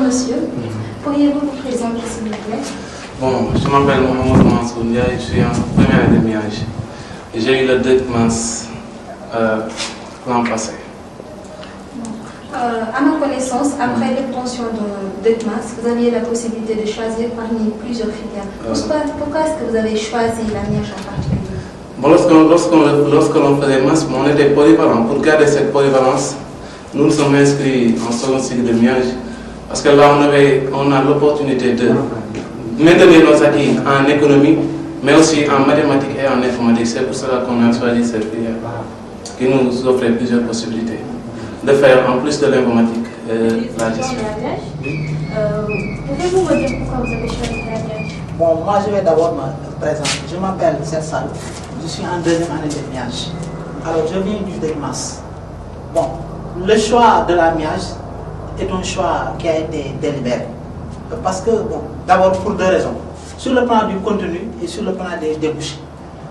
monsieur. Pourriez-vous vous présenter, s'il vous plaît? Bon, je m'appelle Mohamed Mansour Ndiaye, je suis en première année de MIAGE. J'ai eu le DECMAS l'an passé. À ma connaissance, après l'obtention de DECMAS, vous aviez la possibilité de choisir parmi plusieurs filières. Pourquoi est-ce que vous avez choisi la MIAGE en particulier? Bon, lorsque l'on faisait MAS, on était polyvalent. Pour garder cette polyvalence, nous nous sommes inscrits en second cycle de MIAGE parce que là, on a l'opportunité de maintenir nos acquis en économie, mais aussi en mathématiques et en informatique. C'est pour cela qu'on a choisi cette filière qui nous offrait plusieurs possibilités de faire, en plus de l'informatique, la gestion. Pouvez-vous me dire pourquoi vous avez choisi la MIAGE? Bon, moi je vais d'abord me présenter. Je m'appelle Sersal, je suis en deuxième année de MIAGE. Alors je viens du DECMAS. Bon, le choix de la MIAGE est un choix qui a été délibéré. Parce que, bon, d'abord pour deux raisons. Sur le plan du contenu et sur le plan des débouchés.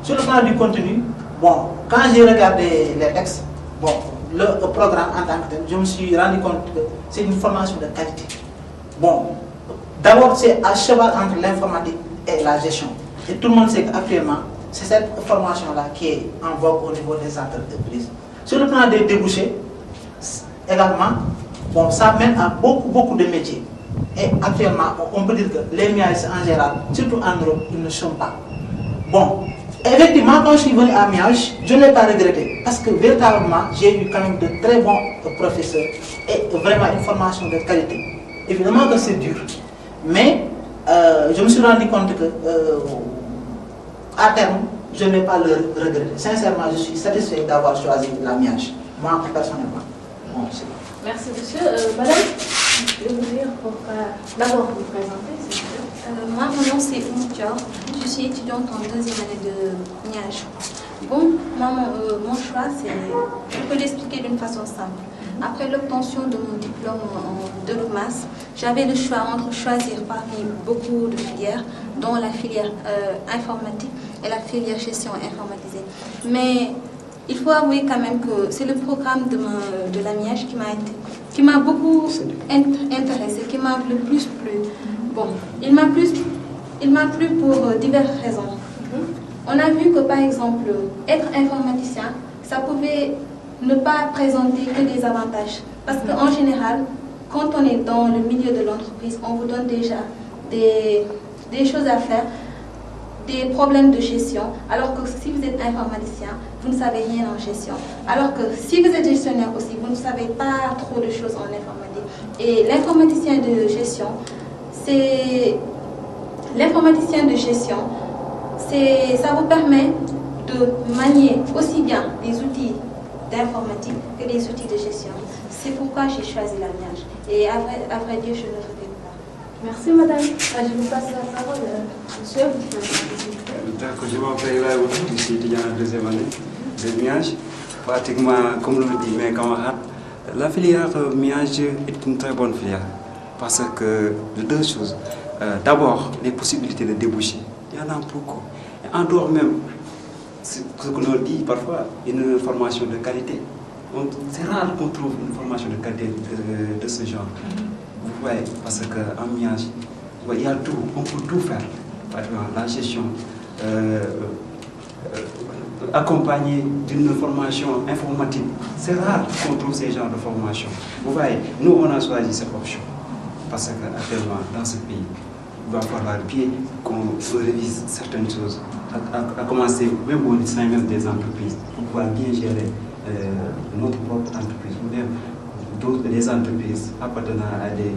Sur le plan du contenu, bon, quand j'ai regardé les textes, bon, le programme en tant que tel, je me suis rendu compte que c'est une formation de qualité. Bon, d'abord c'est à cheval entre l'informatique et la gestion. Et tout le monde sait qu'actuellement, c'est cette formation-là qui est en vogue au niveau des entreprises. Sur le plan des débouchés, également, bon, ça mène à beaucoup de métiers. Et actuellement, on peut dire que les MIAGE en général, surtout en Europe, ils ne sont pas. Bon, effectivement, quand je suis venu à MIAGE, je ne l'ai pas regretté. Parce que véritablement, j'ai eu quand même de très bons professeurs et vraiment une formation de qualité. Évidemment que c'est dur. Mais je me suis rendu compte que à terme, je ne vais pas le regretter. Sincèrement, je suis satisfait d'avoir choisi la MIAGE. Moi, personnellement. Bon, merci, monsieur. Madame, je vais vous dire pourquoi. D'abord, vous présenter, s'il vous plaît. Moi, mon nom c'est Oumoutia. Je suis étudiante en deuxième année de MIAGE. Bon, moi, mon choix, c'est. Je peux l'expliquer d'une façon simple. Après l'obtention de mon diplôme en DECMAS, j'avais le choix entre choisir parmi beaucoup de filières, dont la filière informatique et la filière gestion informatisée. Mais il faut avouer quand même que c'est le programme de la MIAGE qui m'a beaucoup intéressé, qui m'a le plus plu. Bon, il m'a plu pour diverses raisons. On a vu que par exemple, être informaticien, ça pouvait ne pas présenter que des avantages. Parce qu'en général, quand on est dans le milieu de l'entreprise, on vous donne déjà des choses à faire, des problèmes de gestion, alors que si vous êtes informaticien, vous ne savez rien en gestion. Alors que si vous êtes gestionnaire aussi, vous ne savez pas trop de choses en informatique. Et l'informaticien de gestion, ça vous permet de manier aussi bien des outils d'informatique que des outils de gestion. C'est pourquoi j'ai choisi la MIAGE. Et à vrai dire, je ne regrette pas. Merci madame. Je vous passe la parole. Monsieur, D'accord, je m'appelle Ilaï Outou, je suis étudiant en deuxième année de MIAGE. Pratiquement, comme le dit mes camarades, la filière MIAGE est une très bonne filière. Parce que de deux choses. D'abord, les possibilités de déboucher. Il y en a beaucoup. Et en dehors même, ce que l'on dit parfois, une formation de qualité. C'est rare qu'on trouve une formation de qualité de ce genre. Vous voyez, parce qu'en MIAGE, il y a tout, on peut tout faire. Par exemple, la gestion, accompagnée d'une formation informatique. C'est rare qu'on trouve ces genres de formation. Vous voyez, nous on a choisi cette option. Parce qu'actuellement, dans ce pays, il va falloir bien qu'on révise certaines choses. À commencer même au sein même des entreprises, pour pouvoir bien gérer notre propre entreprise, ou même des entreprises appartenant à des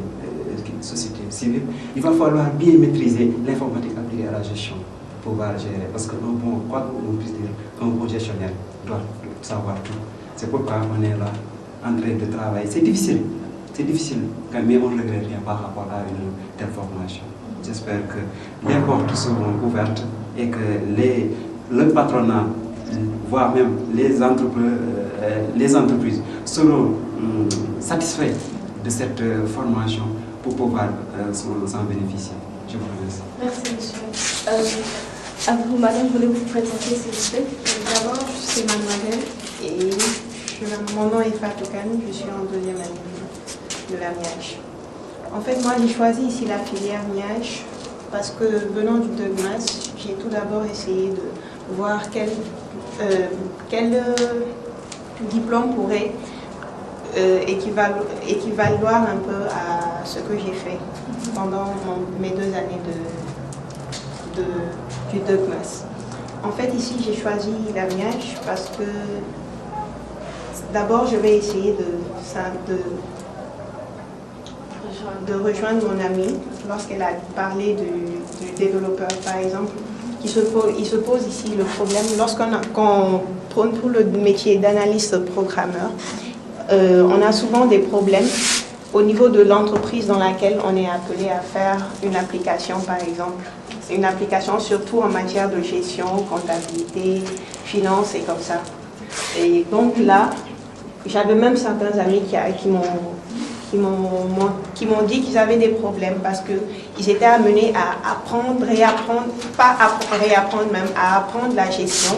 sociétés civiles. Il va falloir bien maîtriser l'informatique appliquée à la gestion pour pouvoir gérer. Parce que quoi qu'on puisse dire, un bon gestionnaire doit savoir tout. C'est pourquoi on est là en train de travailler. C'est difficile, mais on ne regrette rien par rapport à une telle formation. J'espère que les portes seront ouvertes et que le patronat, voire même les entreprises seront satisfaits de cette formation pour pouvoir s'en bénéficier. Je vous remercie. Merci monsieur. À vous madame, voulez-vous vous présenter s'il vous plaît? D'abord, je suis mademoiselle et mon nom est Fatou Kane, je suis en deuxième année de la MIAGE. En fait, moi, j'ai choisi ici la filière Miage parce que venant du DEUGMAS, j'ai tout d'abord essayé de voir quel diplôme pourrait équivaloir un peu à ce que j'ai fait pendant mes 2 années du DEUGMAS. En fait, ici, j'ai choisi la Miage parce que d'abord, je vais essayer de rejoindre mon amie lorsqu'elle a parlé du développeur, par exemple. Il se pose ici le problème lorsqu'on prône pour le métier d'analyste programmeur. On a souvent des problèmes au niveau de l'entreprise dans laquelle on est appelé à faire une application, par exemple. C'est une application surtout en matière de gestion, comptabilité, finance et comme ça. Et donc là, j'avais même certains amis qui m'ont dit qu'ils avaient des problèmes parce qu'ils étaient amenés à apprendre, réapprendre, pas à réapprendre même, à apprendre la gestion,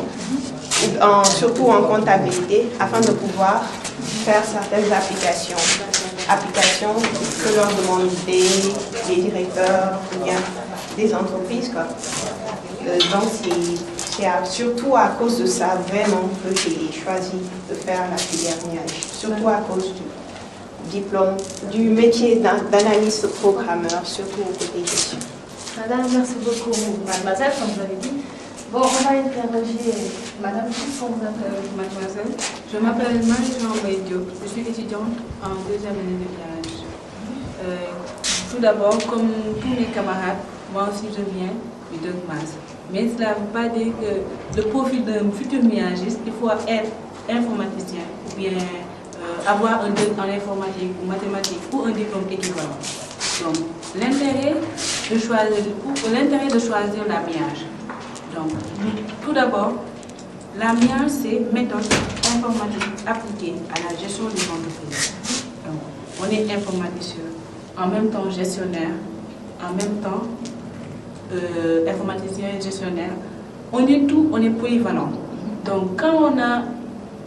surtout en comptabilité, afin de pouvoir faire certaines applications que leur demandent des directeurs ou bien des entreprises. Quoi. Donc c'est surtout à cause de ça vraiment que j'ai choisi de faire la filière Miage, surtout à cause du diplôme, du métier d'analyste programmeur, surtout au côté gestion. Madame, merci beaucoup, mademoiselle, comme vous l'avez dit. Bon, on va interroger madame, qu'est-ce qu'on vous appelle, mademoiselle? Je m'appelle Marie-Jean Diop, je suis étudiante en 2e année de Miage. Tout d'abord, comme tous mes camarades, moi aussi je viens du DEUGMAS. Mais cela ne veut pas dire que le profil d'un futur miagiste, il faut être informaticien ou bien avoir un DEUG en informatique ou mathématiques ou un diplôme équivalent. Donc, l'intérêt de choisir la Miage. Donc, tout d'abord, la Miage, c'est méthode informatique appliquée à la gestion des entreprises. Donc, on est informaticien, en même temps gestionnaire, en même temps informaticien et gestionnaire. On est tout, on est polyvalent. Donc, quand on a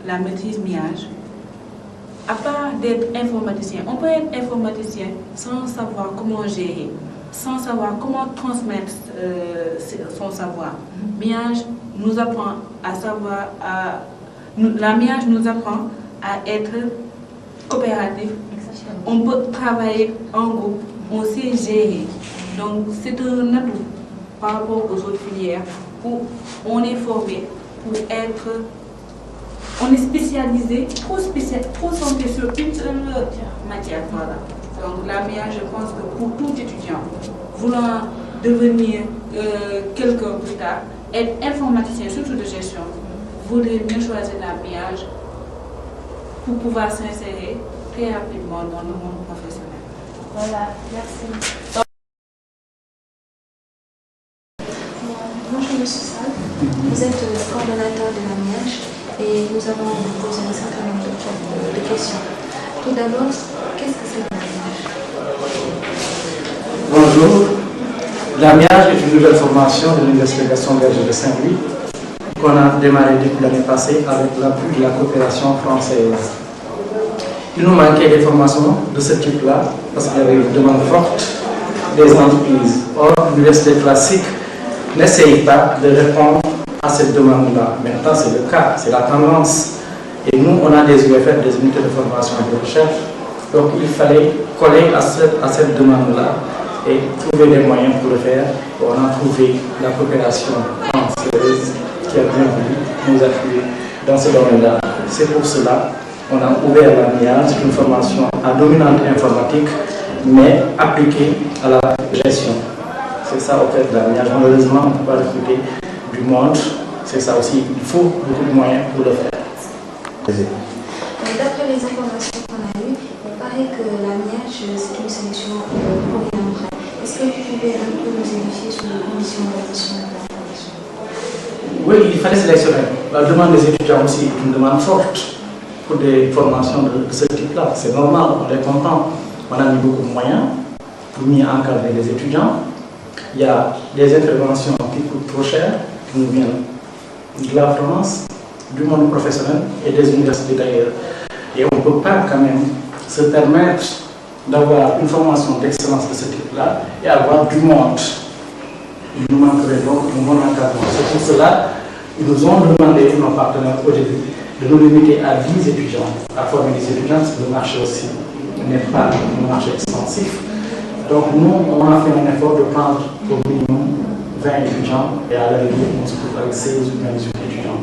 la maîtrise Miage, à part d'être informaticien, on peut être informaticien sans savoir comment gérer, sans savoir comment transmettre son savoir. Miage nous apprend à savoir, la Miage nous apprend à être coopératif. On peut travailler en groupe, on sait gérer. Donc c'est un atout par rapport aux autres filières où on est formé pour être, on est spécialisé, trop centré sur une seule matière. Voilà. Donc la Miage, je pense que pour tout étudiant voulant devenir quelqu'un plus tard, être informaticien, surtout de gestion, vaudrait mieux choisir la Miage pour pouvoir s'insérer très rapidement dans le monde professionnel. Voilà, merci. Bonjour Monsieur Sall, vous êtes le coordonnateur de la Miage et nous allons vous poser un certain nombre de questions. Tout d'abord, qu'est-ce que c'est la Miage? Bonjour, la Miage est une nouvelle formation de l'Université Gaston Berger de Saint-Louis qu'on a démarré depuis l'année passée avec l'appui de la coopération française. Il nous manquait des formations de ce type-là parce qu'il y avait une demande forte des entreprises. Or, l'université classique n'essaye pas de répondre à cette demande-là. Maintenant, c'est le cas, c'est la tendance. Et nous, on a des UFR, des unités de formation et de recherche. Donc, il fallait coller à cette demande-là et trouver des moyens pour le faire. On a trouvé la coopération française qui a bien voulu nous appuyer dans ce domaine-là. C'est pour cela qu'on a ouvert la Miage, une formation à dominante informatique, mais appliquée à la gestion. C'est ça au fait de la Miage. Malheureusement, on ne peut pas recruter du monde. C'est ça aussi, il faut beaucoup de moyens pour le faire. D'après les informations qu'on a eues, il paraît que la Miage, c'est une sélection orientale. Est-ce que vous pouvez un peu nous édifier sur les conditions d'admission de la formation? Oui, il fallait sélectionner. La demande des étudiants aussi est une demande forte pour des formations de ce type-là. C'est normal, on est content. On a mis beaucoup de moyens pour mieux encadrer les étudiants. Il y a des interventions qui coûtent trop cher, qui nous viennent de la France, du monde professionnel et des universités d'ailleurs. Et on ne peut pas quand même se permettre d'avoir une formation d'excellence de ce type-là et avoir du monde. Il nous manquerait donc un bon encadrement. C'est pour cela qu'ils nous ont demandé, nos partenaires au début, de nous limiter à 10 étudiants, à former des étudiants, parce que le marché aussi n'est pas un marché extensif. Donc nous, on a fait un effort de prendre au minimum 20 étudiants et à l'arrivée, on se trouve avec 16 ou 18 étudiants.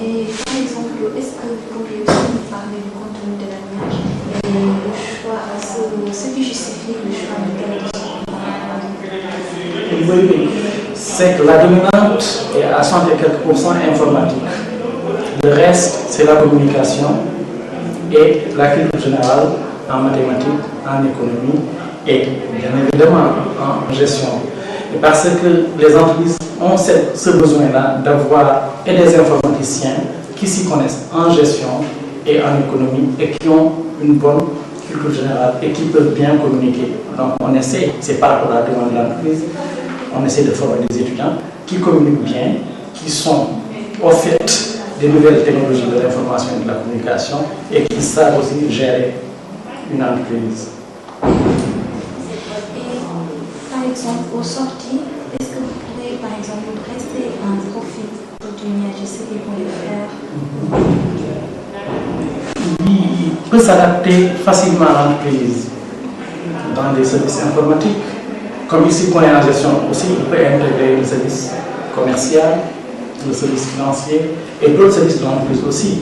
Et par exemple, est-ce que vous pourriez aussi nous parler du contenu de la MIAGE et le choix, ce qui justifie le choix de thème de ce Oui, c'est que la dominante est à 60 et quelques pourcents informatique. Le reste, c'est la communication et la culture générale en mathématiques, en économie et bien évidemment en gestion. Et parce que les entreprises ont ce besoin-là d'avoir et des informaticiens qui s'y connaissent en gestion et en économie et qui ont une bonne culture générale et qui peuvent bien communiquer. Donc on essaie, c'est par rapport à la demande de l'entreprise, on essaie de former des étudiants qui communiquent bien, qui sont au fait des nouvelles technologies de l'information et de la communication et qui savent aussi gérer une entreprise. Et par exemple, aux sorties, est-ce que vous pourriez par exemple dresser un profil du MIAGE, ce qu'ils vont le faire? Il peut s'adapter facilement à l'entreprise dans des services informatiques. Comme ici, qu'on est en gestion aussi, il peut intégrer le service commercial, le service financier et d'autres services de l'entreprise aussi.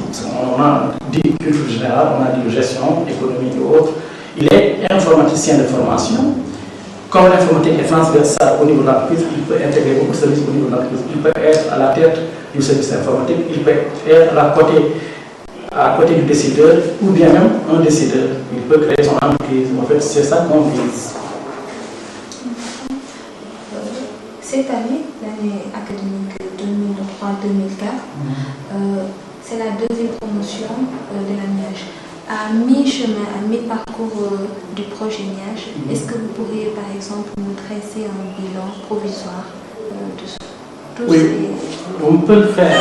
On a dit culture générale, on a dit gestion, économie et autres. Il est informaticien de formation. Comme l'informatique est transversale au niveau de l'entreprise, il peut intégrer beaucoup de services au niveau de l'entreprise. Il peut être à la tête du service informatique, il peut être à côté du décideur ou bien même un décideur. Il peut créer son entreprise. En fait, c'est ça qu'on vise. Cette année, l'année académique 2003-2004, c'est la deuxième promotion de la MIAGE. À mi-chemin, à mi-parcours du projet MIAGE, est-ce que vous pourriez par exemple nous dresser un bilan provisoire de tous Oui, ces... on peut le faire.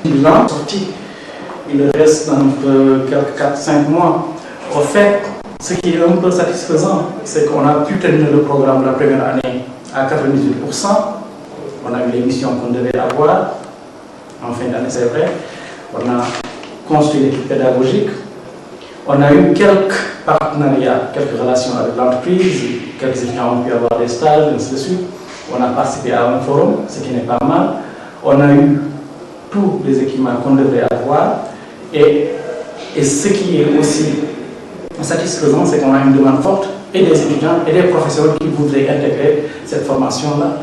Bilan sorti, il reste un peu quelques 4-5 mois. Au fait, ce qui est un peu satisfaisant, c'est qu'on a pu tenir le programme de la première année à 98%. On a eu les missions qu'on devait avoir en fin d'année, c'est vrai. On a construit l'équipe pédagogique. On a eu quelques partenariats, quelques relations avec l'entreprise. Quelques étudiants ont pu avoir des stages, ainsi de suite. On a participé à un forum, ce qui n'est pas mal. On a eu tous les équipements qu'on devrait avoir. Et ce qui est aussi satisfaisant, c'est qu'on a une demande forte et des étudiants et des professeurs qui voudraient intégrer cette formation-là.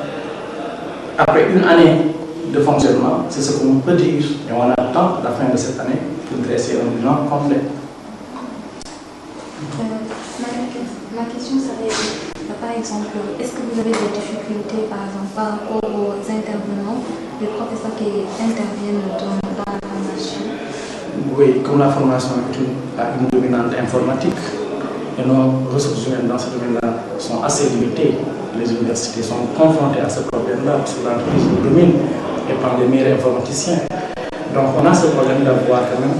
Après une année de fonctionnement, c'est ce qu'on peut dire. Et on attend la fin de cette année pour dresser un bilan complet. Ma question serait, par exemple, est-ce que vous avez des difficultés, par exemple, par rapport aux intervenants, les professeurs qui interviennent dans la formation? Oui, comme la formation est une dominante informatique, et nos ressources humaines dans ce domaine-là sont assez limitées. Les universités sont confrontées à ce problème-là, parce que l'entreprise domine et par les meilleurs informaticiens. Donc on a ce problème d'avoir quand même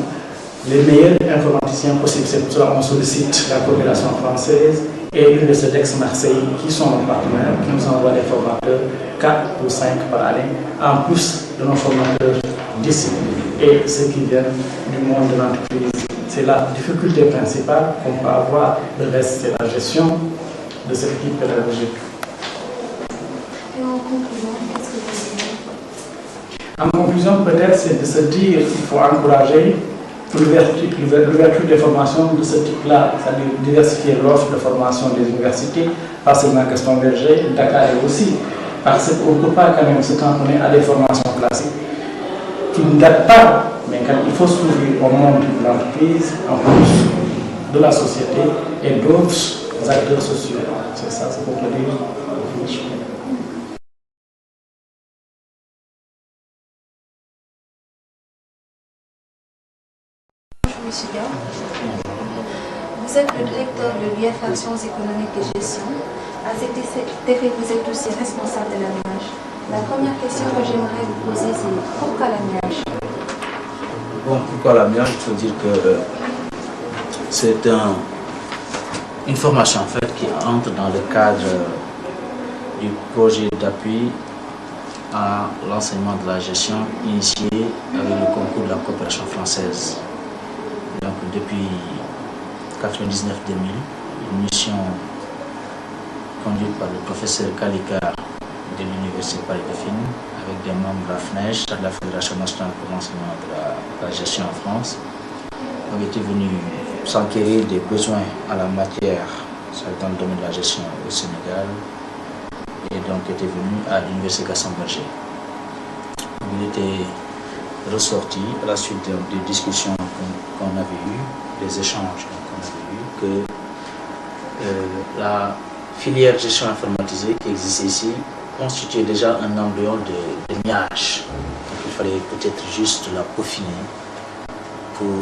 les meilleurs informaticiens possibles. C'est pour cela qu'on sollicite la coopération française et l'Université d'Aix-Marseille, qui sont nos partenaires, qui nous envoient des formateurs 4 ou 5 par année, en plus de nos formateurs d'ici. Et ceux qui viennent du monde de l'entreprise. C'est la difficulté principale qu'on peut avoir. Le reste, c'est la gestion de cette équipe pédagogique. Et en conclusion, qu'est-ce que vous dites? En conclusion, peut-être, c'est de se dire qu'il faut encourager l'ouverture des formations de ce type-là, c'est-à-dire diversifier l'offre de formation des universités, pas seulement Gaston Berger, Dakar aussi, parce qu'on ne peut pas quand même se cantonner à des formations classiques qui ne datent pas, mais quand il faut s'ouvrir au monde de l'entreprise, en plus de la société et d'autres acteurs sociaux. C'est ça, c'est pour te dire. Vous êtes le directeur de l'UF Actions économiques et gestion à cet effet, vous êtes aussi responsable de la MIAGE. La première question que j'aimerais vous poser, c'est pourquoi la MIAGE? Bon, pourquoi la MIAGE? Il faut dire que c'est une formation en fait qui entre dans le cadre du projet d'appui à l'enseignement de la gestion initié avec le concours de la coopération française. Donc depuis 99-2000, une mission conduite par le professeur Kalika de l'Université Paris-Dauphine avec des membres de la FNEJ, de la Fédération nationale pour l'enseignement de la gestion en France, avait été venu s'enquérir des besoins à la matière dans le domaine de la gestion au Sénégal et donc était venu à l'Université Gaston Berger. Il était ressorti à la suite des discussions qu'on avait eues, des échanges qu'on avait eus, que la filière gestion informatisée qui existe ici constituait déjà un embryon de MIAGE. Donc il fallait peut-être juste la peaufiner pour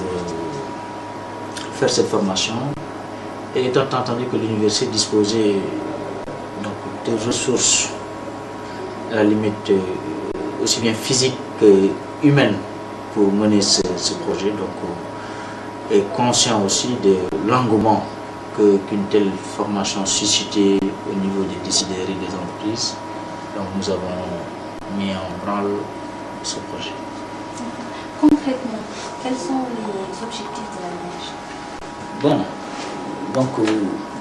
faire cette formation. Et étant entendu que l'université disposait donc, des ressources à la limite aussi bien physiques que humaines pour mener ce projet, donc est conscient aussi de l'engouement qu'une telle formation suscitait au niveau des décideurs et des entreprises. Donc nous avons mis en branle ce projet. Concrètement, quels sont les objectifs de la MIAGE? Bon, donc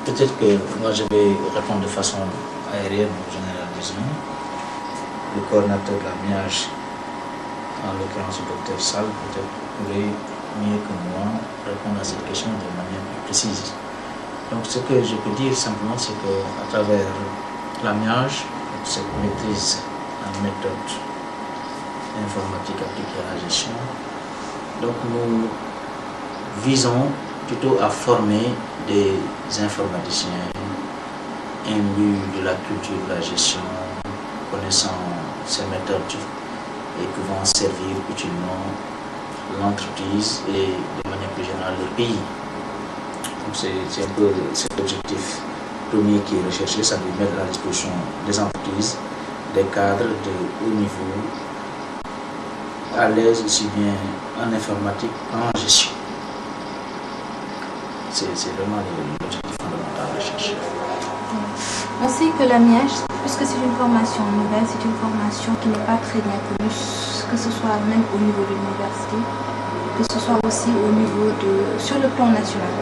peut-être que moi je vais répondre de façon aérienne ou généralisée. Le coordinateur de la MIAGE, en l'occurrence le docteur Sall, peut-être pourrait mieux que moi répondre à cette question de manière plus précise. Donc ce que je peux dire simplement, c'est qu'à travers la MIAGE, cette maîtrise en méthode informatique appliquée à la gestion, donc nous visons plutôt à former des informaticiens imbus de la culture de la gestion, connaissant ces méthodes et pouvant servir utilement l'entreprise et de manière plus générale le pays. Donc c'est un peu cet objectif premier qui est recherché, ça veut mettre à la disposition des entreprises, des cadres de haut niveau, à l'aise aussi bien en informatique qu'en gestion. C'est vraiment l'objectif fondamental à chercher. On sait que la MIAGE, puisque c'est une formation nouvelle, c'est une formation qui n'est pas très bien connue, que ce soit même au niveau de l'université, que ce soit aussi au niveau sur le plan national.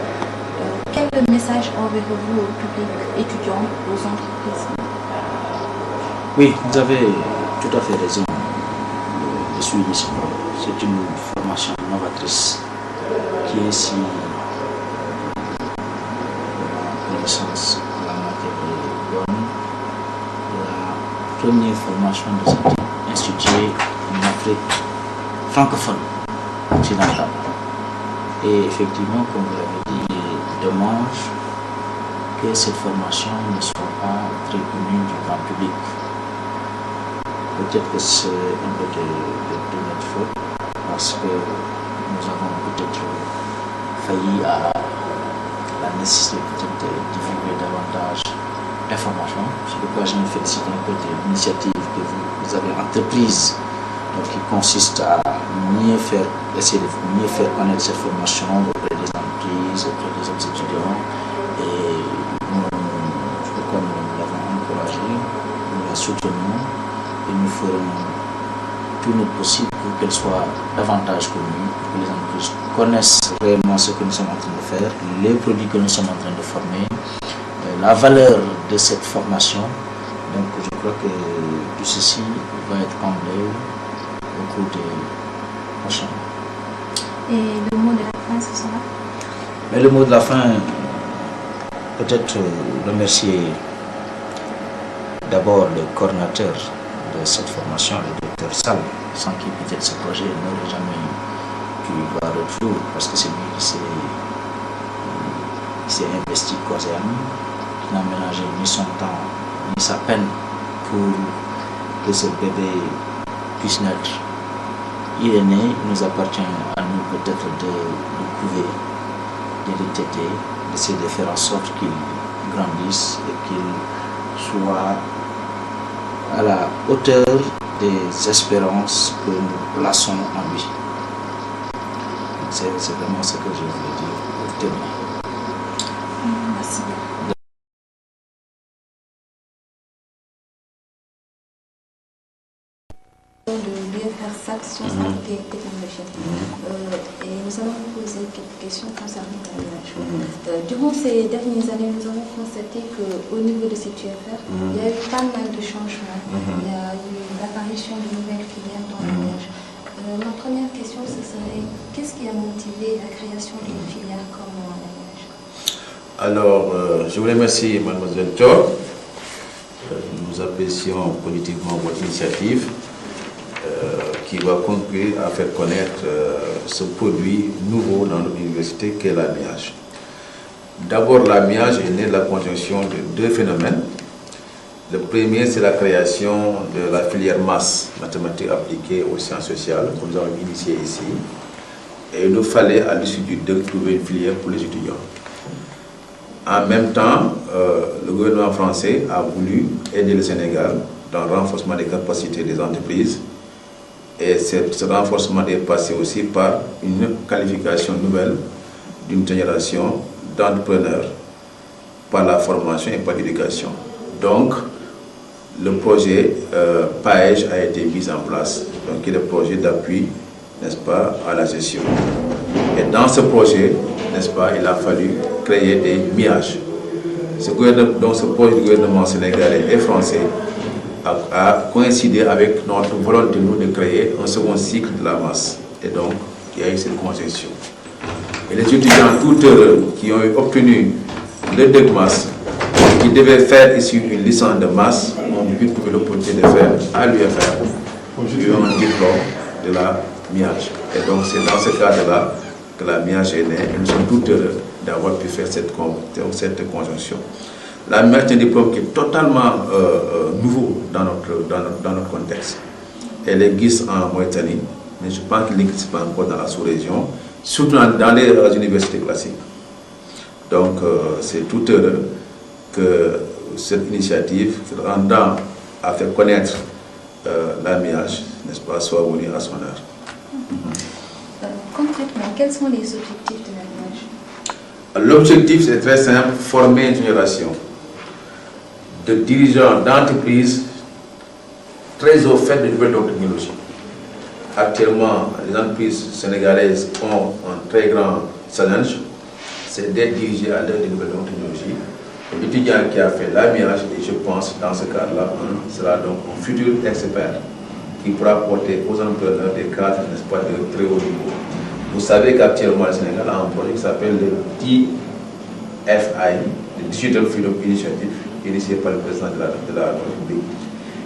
Quel message enverrez-vous au public étudiant, aux entreprises? Oui, vous avez tout à fait raison. Je suis ici. C'est une formation novatrice qui est si connaissance en la matière de bonne, la première formation de ce type instituée en Afrique francophone occidentale. Et effectivement, comme vous l'avez dit, il est dommage que cette formation ne soit pas très connue du grand public. Peut-être que c'est un peu de notre faute, parce que nous avons peut-être failli à la nécessité peut-être de divulguer davantage d'informations. C'est pourquoi je me félicite un peu de l'initiative que vous avez entreprise, donc qui consiste à essayer de mieux faire connaître cette formation auprès des entreprises, auprès des autres étudiants. Et nous l'avons encouragé, nous la soutenons et nous ferons tout notre possible pour qu'elle soit davantage connue, pour que les entreprises connaissent réellement ce que nous sommes en train de faire, les produits que nous sommes en train de former, la valeur de cette formation. Donc je crois que tout ceci va être comblé au cours des prochains mois. Et le mot de la fin, ce sera? Mais le mot de la fin, peut-être remercier d'abord le coordinateur de cette formation, le docteur Sall, sans qui peut-être ce projet n'aurait jamais pu voir le jour, parce que c'est lui qui s'est investi corps et âme, qui n'a ménagé ni son temps ni sa peine pour que ce bébé puisse naître. Il est né, il nous appartient à nous peut-être de le couver, de le téter, d'essayer de faire en sorte qu'il grandisse et qu'il soit à la hauteur des espérances que nous plaçons en lui. C'est vraiment ce que je voulais dire pour terminer. Merci. De l'UFR Sciences appliquées et technologies. Et nous allons vous poser quelques questions concernant la ménage. Durant ces dernières années, nous avons constaté qu'au niveau de cette UFR, il y a eu pas mal de changements. Il y a eu l'apparition de nouvelles filières dans le ménage. Ma première question, ce serait qu'est-ce qui a motivé la création d'une filière comme la ménage? Alors, je vous remercie, Mademoiselle Thior. Nous apprécions positivement votre initiative qui va contribuer à faire connaître ce produit nouveau dans notre université qu'est l'amiage. D'abord, l'amiage est né de la conjonction de deux phénomènes. Le premier, c'est la création de la filière maths, mathématiques appliquées aux sciences sociales, que nous avons initié ici. Et il nous fallait, à l'issue du DEC, trouver une filière pour les étudiants. En même temps, le gouvernement français a voulu aider le Sénégal dans le renforcement des capacités des entreprises. Et ce renforcement est passé aussi par une qualification nouvelle d'une génération d'entrepreneurs par la formation et par l'éducation. Donc, le projet PAEJ a été mis en place, donc qui est le projet d'appui, n'est-ce pas, à la gestion. Et dans ce projet, n'est-ce pas, il a fallu créer des MIAGE. Donc ce projet du gouvernement sénégalais et français a coïncidé avec notre volonté nous de créer un second cycle de la masse. Et donc, il y a eu cette conjonction. Et les étudiants tout heureux qui ont obtenu le DEC masse, qui devaient faire ici une licence de masse, ont pu trouver l'opportunité de faire à l'UFR un diplôme de la MIAGE. Et donc, c'est dans ce cadre-là que la MIAGE est née. Et nous sommes tout heureux d'avoir pu faire cette conjonction. La MIAGE est un diplôme qui est totalement nouveau dans notre contexte. Elle existe en Mauritanie, mais je pense qu'il n'existe pas encore dans la sous-région, surtout dans les universités classiques. Donc, c'est tout heureux que cette initiative, rendant à faire connaître la MIAGE, n'est-ce pas, soit venue à son heure. Concrètement, quels sont les objectifs de la MIAGE? L'objectif, c'est très simple, former une génération de dirigeants d'entreprises très au fait de nouvelles technologies. Actuellement, les entreprises sénégalaises ont un très grand challenge, c'est d'être dirigées à l'heure des nouvelles technologies. L'étudiant qui a fait l'amiage, et je pense dans ce cadre-là, sera donc un futur expert qui pourra apporter aux entrepreneurs des cadres, n'est-ce pas, de très haut niveau. Vous savez qu'actuellement, le Sénégal a un projet qui s'appelle le DFI, le Digital Freedom Initiative, initié par le président de la République.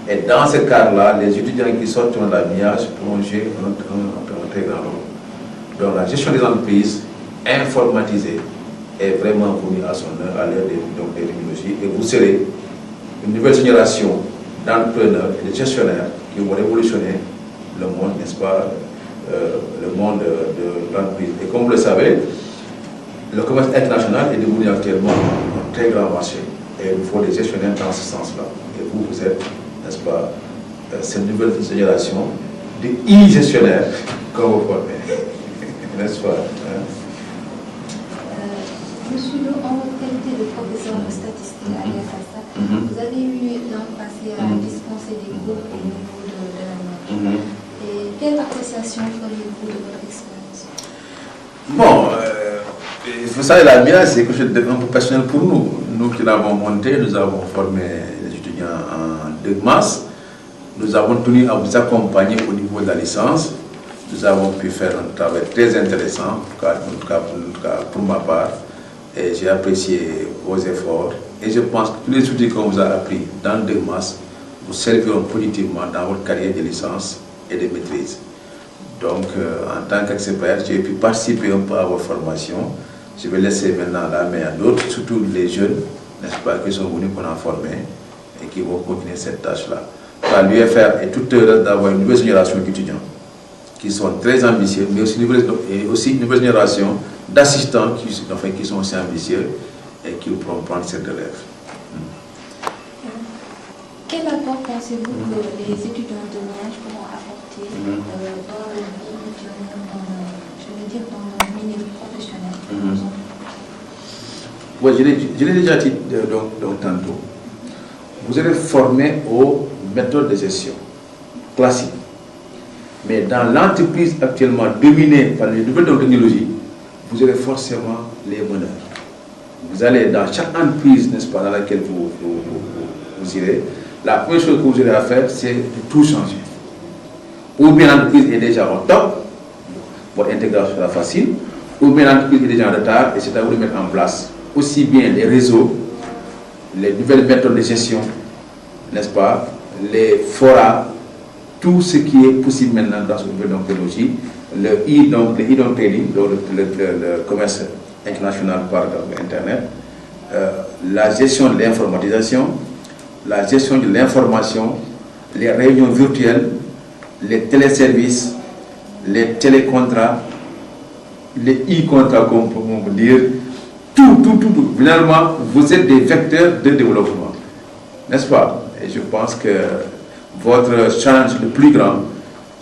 Et dans ce cadre-là, les étudiants qui sortiront de l'amiage pourront jouer un très grand rôle. Donc la gestion des entreprises informatisée est vraiment venue à son heure à l'ère des technologies. Et vous serez une nouvelle génération d'entrepreneurs et de gestionnaires qui vont révolutionner le monde, n'est-ce pas, le monde de l'entreprise. Et comme vous le savez, le commerce international est devenu actuellement un très grand marché. Et il faut des gestionnaires dans ce sens-là. Et vous êtes, n'est-ce pas, cette nouvelle génération de e-gestionnaires qu'on vous formez. N'est-ce pas? Monsieur Lo, en votre qualité de professeur de statistique à l'IFSA, vous avez eu dans le passé à dispenser des groupes au niveau de la MIAGE. Et quelle appréciation feriez-vous de votre expérience? Bon, vous savez, la MIAGE, c'est quelque chose de un peu personnel pour nous. Nous qui l'avons monté, nous avons formé les étudiants en DEC maths. Nous avons tenu à vous accompagner au niveau de la licence. Nous avons pu faire un travail très intéressant, en tout cas pour ma part. Et j'ai apprécié vos efforts. Et je pense que tous les outils qu'on vous a appris dans le DEC maths vous serviront positivement dans votre carrière de licence et de maîtrise. Donc, en tant qu'expert, j'ai pu participer un peu à votre formation. Je vais laisser maintenant la main à d'autres, surtout les jeunes, n'est-ce pas, qui sont venus pour en former et qui vont continuer cette tâche-là. L'UFR est tout heureux d'avoir une nouvelle génération d'étudiants qui sont très ambitieux, mais aussi une nouvelle génération d'assistants qui sont aussi ambitieux et qui pourront prendre cette relève. pensez-vous que les étudiants de Miage pourront apporter dans le dans le milieu professionnel Oui, je l'ai déjà dit donc tantôt. Vous êtes formé aux méthodes de gestion classiques. Mais dans l'entreprise actuellement dominée par les nouvelles technologies, vous aurez forcément les meneurs. Vous allez dans chaque entreprise, n'est-ce pas, dans laquelle vous irez, la première chose que vous aurez à faire, c'est de tout changer. Ou bien l'entreprise est déjà au top, votre intégration sera facile, ou bien l'entreprise est déjà en retard, et c'est à vous de mettre en place aussi bien les réseaux, les nouvelles méthodes de gestion, n'est-ce pas, les forats, tout ce qui est possible maintenant dans cette nouvelle technologie, le e-trading, le commerce international par Internet, la gestion de l'informatisation, la gestion de l'information, les réunions virtuelles, les téléservices, les télécontrats, les e-contrats, comme on peut dire, tout. Finalement, vous êtes des vecteurs de développement, n'est-ce pas? Et je pense que votre challenge le plus grand,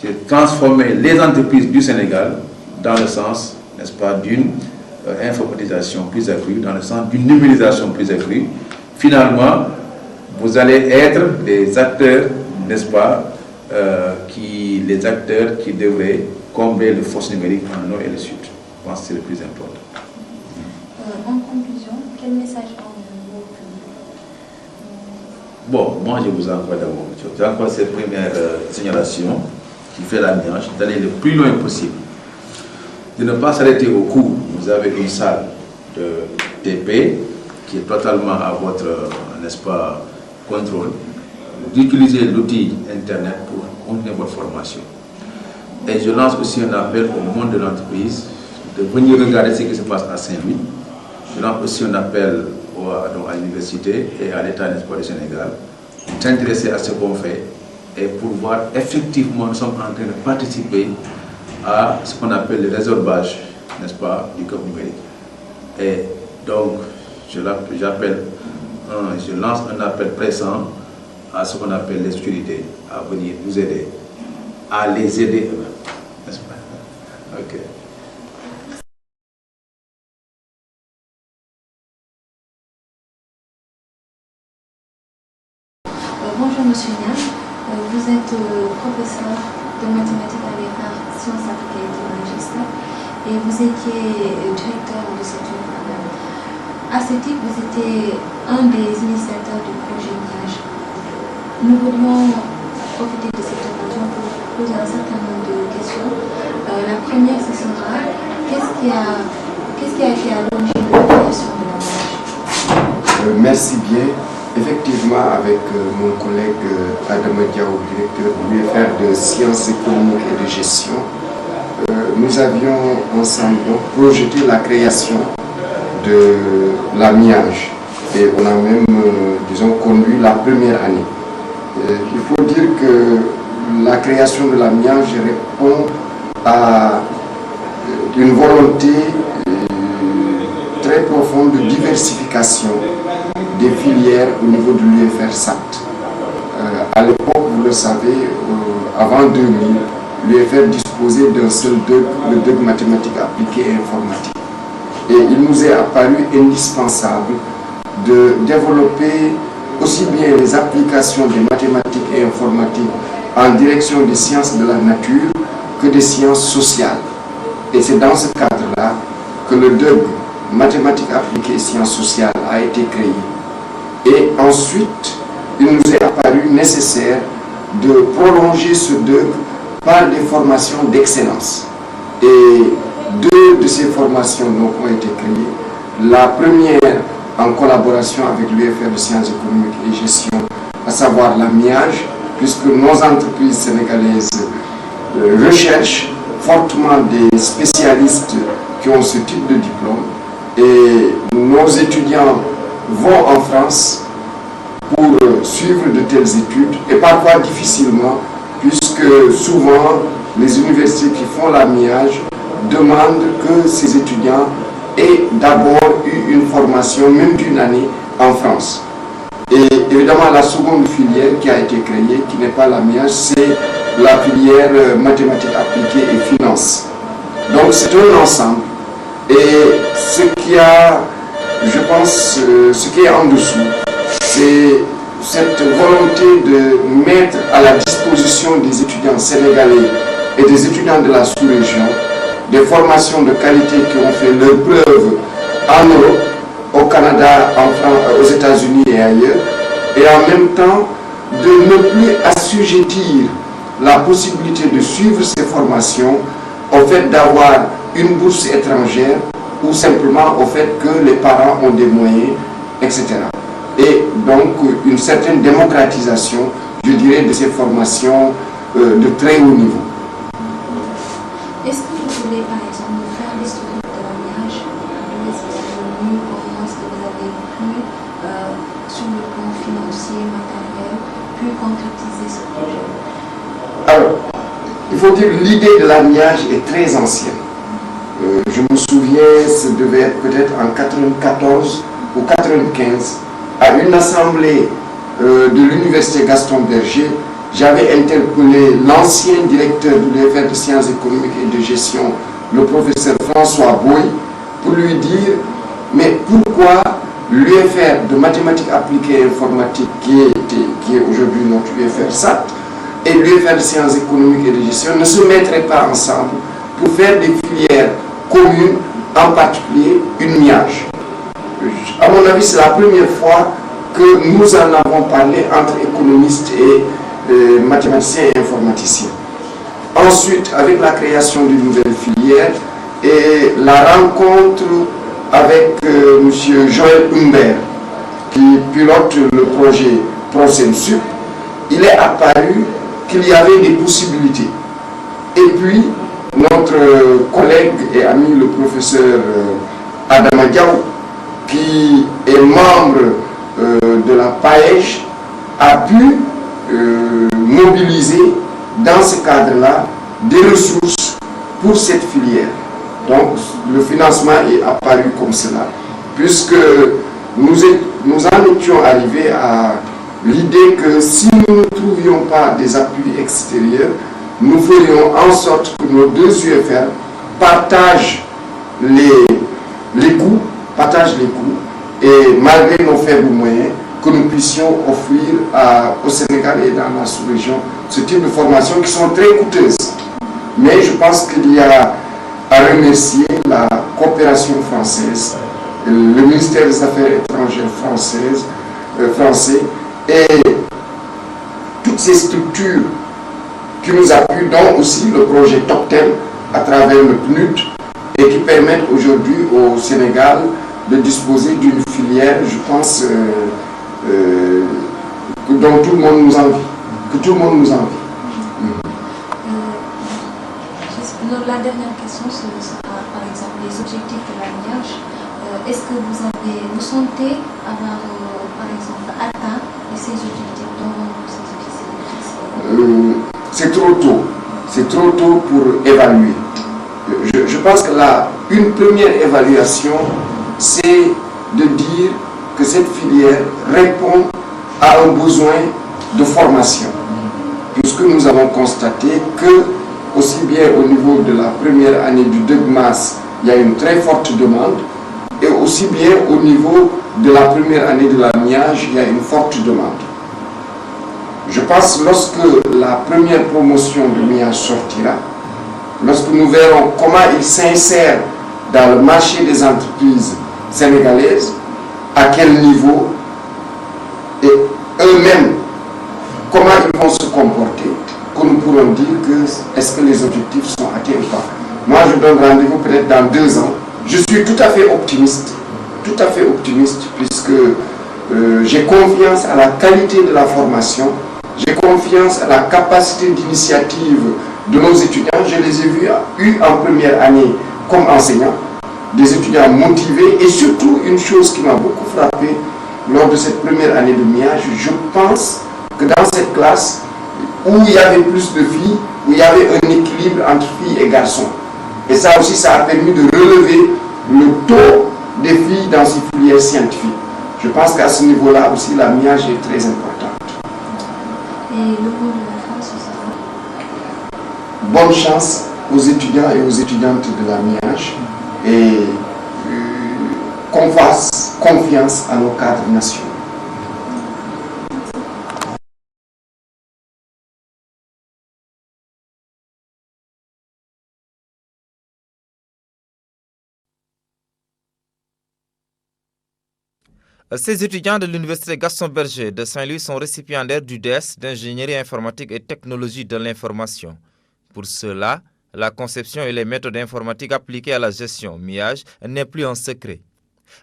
c'est de transformer les entreprises du Sénégal dans le sens, n'est-ce pas, d'une informatisation plus accrue, dans le sens d'une numérisation plus accrue. Finalement, vous allez être des acteurs, n'est-ce pas, les acteurs qui devraient combler le force numérique en nord et le sud. Je pense que c'est le plus important. En conclusion, quel message envoyez-vous au public? Bon, moi je vous envoie d'abord. J'envoie cette première signalation qui fait la Miage d'aller le plus loin possible, de ne pas s'arrêter au cours. Vous avez une salle de TP qui est totalement à votre, n'est-ce pas, contrôle, d'utiliser l'outil Internet pour continuer votre formation. Et je lance aussi un appel au monde de l'entreprise de venir regarder ce qui se passe à Saint-Louis. Je lance aussi un appel à l'université et à l'État, n'est-ce pas, du Sénégal, s'intéresser à ce qu'on fait et pour voir effectivement nous sommes en train de participer à ce qu'on appelle le résorbage, n'est-ce pas, du camp numérique. Et donc, je lance un appel pressant à ce qu'on appelle les autorités à venir nous aider, à les aider eux-mêmes, n'est-ce pas? Ok. Bonjour Monsieur Niang, vous êtes professeur de mathématiques avec sciences appliquées et magistère et vous étiez directeur de cette école. À ce titre, vous étiez un des initiateurs du projet Miage. Nous voulions profiter de cette occasion pour poser un certain nombre de questions. La première, ce sera qu'est-ce qui a été à l'origine de la création de la Miage? Merci bien. Effectivement, avec mon collègue Adama Diaw, directeur de l'UFR de sciences économiques et de gestion, nous avions ensemble projeté la création de la Miage et on a même, disons, conduit la première année. Il faut dire que la création de la Miage répond à une volonté très profonde de diversification des filières au niveau de l'UFR SAT. À l'époque, vous le savez, avant 2000, l'UFR disposait d'un seul DEUG, le DEUG mathématiques appliquées et informatique. Et il nous est apparu indispensable de développer aussi bien les applications des mathématiques et informatiques en direction des sciences de la nature que des sciences sociales. Et c'est dans ce cadre-là que le DEUG mathématiques appliquées et sciences sociales a été créé. Et ensuite, il nous est apparu nécessaire de prolonger ce DEUG par des formations d'excellence. Et deux de ces formations ont été créées. La première en collaboration avec l'UFR de sciences économiques et gestion, à savoir la Miage, puisque nos entreprises sénégalaises recherchent fortement des spécialistes qui ont ce type de diplôme. Et nos étudiants vont en France pour suivre de telles études et parfois difficilement puisque souvent les universités qui font la Miage demandent que ces étudiants aient d'abord eu une formation même d'une année en France. Et évidemment, la seconde filière qui a été créée, qui n'est pas la miage, c'est la filière mathématiques appliquées et finance. Donc c'est un ensemble. Et ce qui a, je pense, ce qui est en dessous, c'est cette volonté de mettre à la disposition des étudiants sénégalais et des étudiants de la sous-région des formations de qualité qui ont fait leur preuve en Europe, au Canada, en France, aux États-Unis et ailleurs, et en même temps de ne plus assujettir la possibilité de suivre ces formations au fait d'avoir une bourse étrangère ou simplement au fait que les parents ont des moyens, etc. Et donc une certaine démocratisation, je dirais, de ces formations de très haut niveau. Est-ce que vous voulez, par exemple, nous faire l'historique de la miage, d'où est-ce que c'est venu, comment est-ce que vous avez pu, sur le plan financier, matériel, pu concrétiser ce projet? Alors, il faut dire que l'idée de la miage est très ancienne. Je me souviens, ça devait être peut-être en 94 ou 95, à une assemblée de l'université Gaston Berger. J'avais interpellé l'ancien directeur de l'UFR de sciences économiques et de gestion, le professeur François Boy, pour lui dire, mais pourquoi l'UFR de mathématiques appliquées et informatiques, qui est aujourd'hui notre UFR SAT, et l'UFR de sciences économiques et de gestion ne se mettraient pas ensemble pour faire des filières communes, en particulier une miage. À mon avis, c'est la première fois que nous en avons parlé entre économistes et mathématiciens et informaticiens. Ensuite, avec la création d'une nouvelle filière et la rencontre avec M. Joël Humbert, qui pilote le projet ProSenSup, il est apparu qu'il y avait des possibilités. Et puis, notre collègue et ami, le professeur Adama Diaw, qui est membre de la PAEJ, a pu mobiliser dans ce cadre-là des ressources pour cette filière. Donc le financement est apparu comme cela, puisque nous en étions arrivés à l'idée que si nous ne trouvions pas des appuis extérieurs, nous ferions en sorte que nos deux UFR partagent les coûts, et malgré nos faibles moyens, que nous puissions offrir au Sénégal et dans la sous-région ce type de formations qui sont très coûteuses. Mais je pense qu'il y a à remercier la coopération française, le ministère des Affaires étrangères français et toutes ces structures qui nous appuient, dont aussi le projet Toctel à travers le PNUD, et qui permettent aujourd'hui au Sénégal de disposer d'une filière, je pense, dont tout le monde nous envie. La dernière question sera par exemple les objectifs de la miage. Est-ce que vous sentez avoir par exemple atteint ces objectifs dont vous êtes c'est trop tôt. C'est trop tôt pour évaluer. Je pense que là, une première évaluation, c'est de dire que cette filière répond à un besoin de formation. Puisque nous avons constaté que, aussi bien au niveau de la première année du DEGMAS, il y a une très forte demande, et aussi bien au niveau de la première année de la MIAGE, il y a une forte demande. Je pense que lorsque la première promotion de MIAGE sortira, lorsque nous verrons comment il s'insère dans le marché des entreprises sénégalaises, à quel niveau, et eux-mêmes, comment ils vont se comporter, que nous pourrons dire que est-ce que les objectifs sont atteints ou pas. Moi, je donne rendez-vous peut-être dans 2 ans. Je suis tout à fait optimiste, puisque j'ai confiance à la qualité de la formation, j'ai confiance à la capacité d'initiative de nos étudiants. Je les ai eus en première année comme enseignants, des étudiants motivés, et surtout une chose qui m'a beaucoup frappé lors de cette première année de MIAGE, je pense que dans cette classe, où il y avait plus de filles, où il y avait un équilibre entre filles et garçons. Et ça aussi, ça a permis de relever le taux des filles dans ces filières scientifiques. Je pense qu'à ce niveau-là aussi, la MIAGE est très importante. Et le mot de la fin, c'est ça. Bonne chance aux étudiants et aux étudiantes de la MIAGE et qu'on fasse confiance à nos cadres nationaux. Ces étudiants de l'Université Gaston Berger de Saint-Louis sont récipiendaires du DES d'ingénierie informatique et technologie de l'information. Pour cela, la conception et les méthodes informatiques appliquées à la gestion MIAGE n'est plus un secret.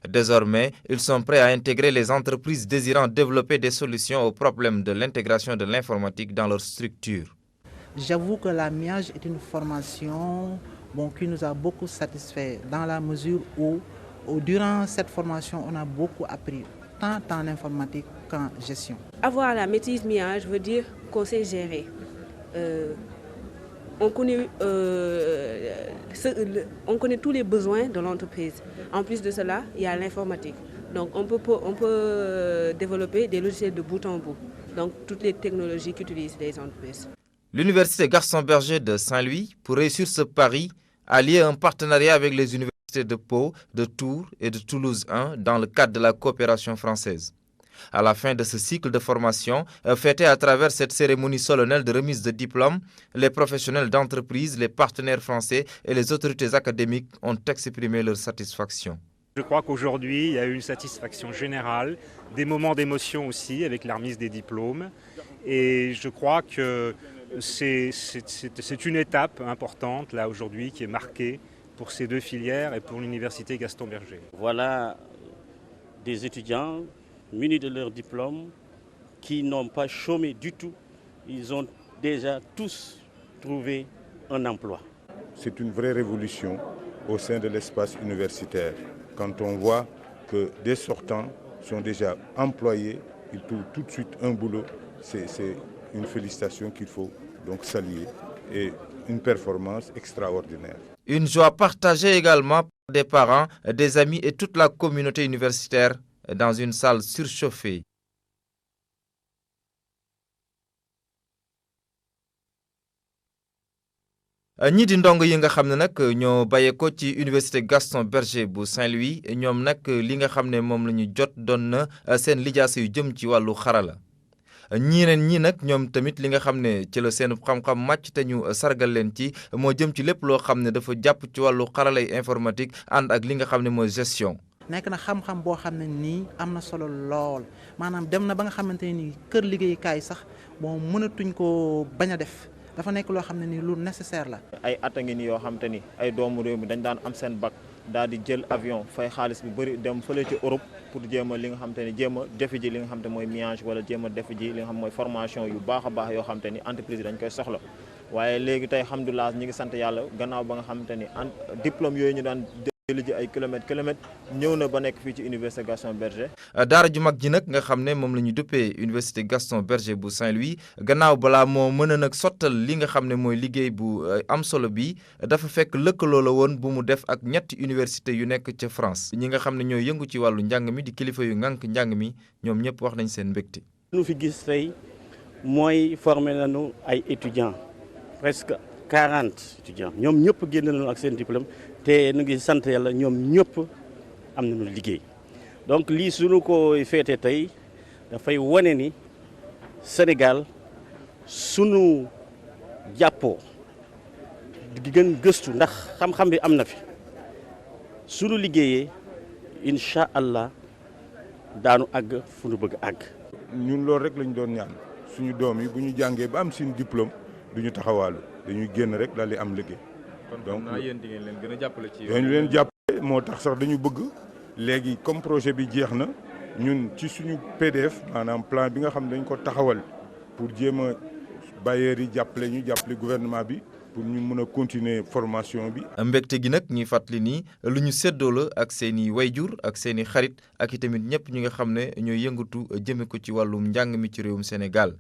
Désormais, ils sont prêts à intégrer les entreprises désirant développer des solutions aux problèmes de l'intégration de l'informatique dans leur structure. J'avoue que la MIAGE est une formation qui nous a beaucoup satisfait dans la mesure où durant cette formation, on a beaucoup appris, tant en informatique qu'en gestion. Avoir la maîtrise MIAGE veut dire qu'on sait gérer. On connaît tous les besoins de l'entreprise. En plus de cela, il y a l'informatique. Donc on peut développer des logiciels de bout en bout. Donc toutes les technologies qu'utilisent les entreprises. L'Université Gaston Berger de Saint-Louis, pour réussir ce pari, a lié un partenariat avec les universités de Pau, de Tours et de Toulouse 1 dans le cadre de la coopération française. À la fin de ce cycle de formation, fêté à travers cette cérémonie solennelle de remise de diplômes, les professionnels d'entreprise, les partenaires français et les autorités académiques ont exprimé leur satisfaction. Je crois qu'aujourd'hui, il y a eu une satisfaction générale, des moments d'émotion aussi avec la remise des diplômes. Et je crois que c'est une étape importante là aujourd'hui qui est marquée pour ces deux filières et pour l'Université Gaston Berger. Voilà des étudiants munis de leur diplôme qui n'ont pas chômé du tout. Ils ont déjà tous trouvé un emploi. C'est une vraie révolution au sein de l'espace universitaire. Quand on voit que des sortants sont déjà employés, ils trouvent tout de suite un boulot, c'est une félicitation qu'il faut donc saluer et une performance extraordinaire. Une joie partagée également par des parents, des amis et toute la communauté universitaire dans une salle surchauffée. ñii di ndongo yi nga xam ne nag ñoo bàyyeekoo ci Université Gaston Berger bu Saint-Louis ñoom nag li nga xam ne moom la ñu jot doon na seen lijaasa yu jëm ci wàllu xarala. ñeneen ñi nag ñoom tamit li nga xam ne ci la seen xam-xam màcc te ñu sargal leen ci moo jëm ci lépp loo xam ne dafa jàpp ci wàllu xaralay informatique ànd ak li nga xam ne mooy gestion. nekk na xam-xam boo xam ne nii am na solo lool maanaam dem na ba nga xamante ne nii kër liggéeyukaay sax mënatuñ ko bañ a def dafa nekk loo xam ne nii lu nécessaire la. ay at a ngi nii yoo xam te ni ay doomu réew mi dañ daan am seen bac daal di jël avion fay xaalis bu bëri dem fële ci Europe pour jéem a li nga xam te ni jéem a defi ji li nga xam te mooy MIAGE wala jéem a defi ji li nga xam mooy formation yu baax a baax yoo xam te ni entreprise dañ koy soxla waaye léegi tey alhamdulilah ñi ngi sant yàlla gannaaw ba nga xam te ni diplôme yooyu ñu daan jëli ji ay kilomètres ñëw na ba nekk fii ci Université Gaston Berger. daara ju mag ji nag nga xam ne moom la ñu duppee Université Gaston Berger bu Saint-Louis gannaaw balaa moo mën a nag sottal li nga xam ne mooy liggéey bu am solo bi dafa fekk lëkkaloo la woon bu mu def ak ñetti université yu nekk ca France ñi nga xam ne ñoo yëngu ci wàllu njàng mi di kilifa yu ŋànk njàng mi ñoom ñëpp wax nañ seen mbégte. lu fi gis tey mooy formé nañu ay étudiants presque 40 étudiants ñoom ñëpp génn nañu ak seen diplôme te nu ngi sant yàlla ñoom ñëpp am nañu liggéey donc lii suñu ko féete tey dafay wane ni Sénégal sunu jàppoo di gën gëstu ndax xam-xam bi am na fi sunu liggéeyee incha allah daanu àgg fu nu bëgg àgg. ñun loolu rek lañ doon ñaan suñu doom yi bu ñu jàngee ba am seen diplôme du ñu taxawaalu dañuy génn rek daal di am liggéey. donc yéen di ngeen leen gën a jàppale ci dañu leen jàppale moo tax sax dañu bëgg léegi comme projet bi jeex na ñun ci suñu PDF maanaam plan bi nga xam ne dañ ko taxawal pour jéem a bailleurs yi jàppale ñu jàppale gouvernement bi pour ñu mën a continuer formation bi. mbégte gi nag ñuy fàttali ni lu ñu séddoo la ak seen i wayjur ak seen i xarit ak itamit ñëpp ñi nga xam ne ñooy yëngatu jëme ko ci wàllum njàng mi ci réewum Sénégal.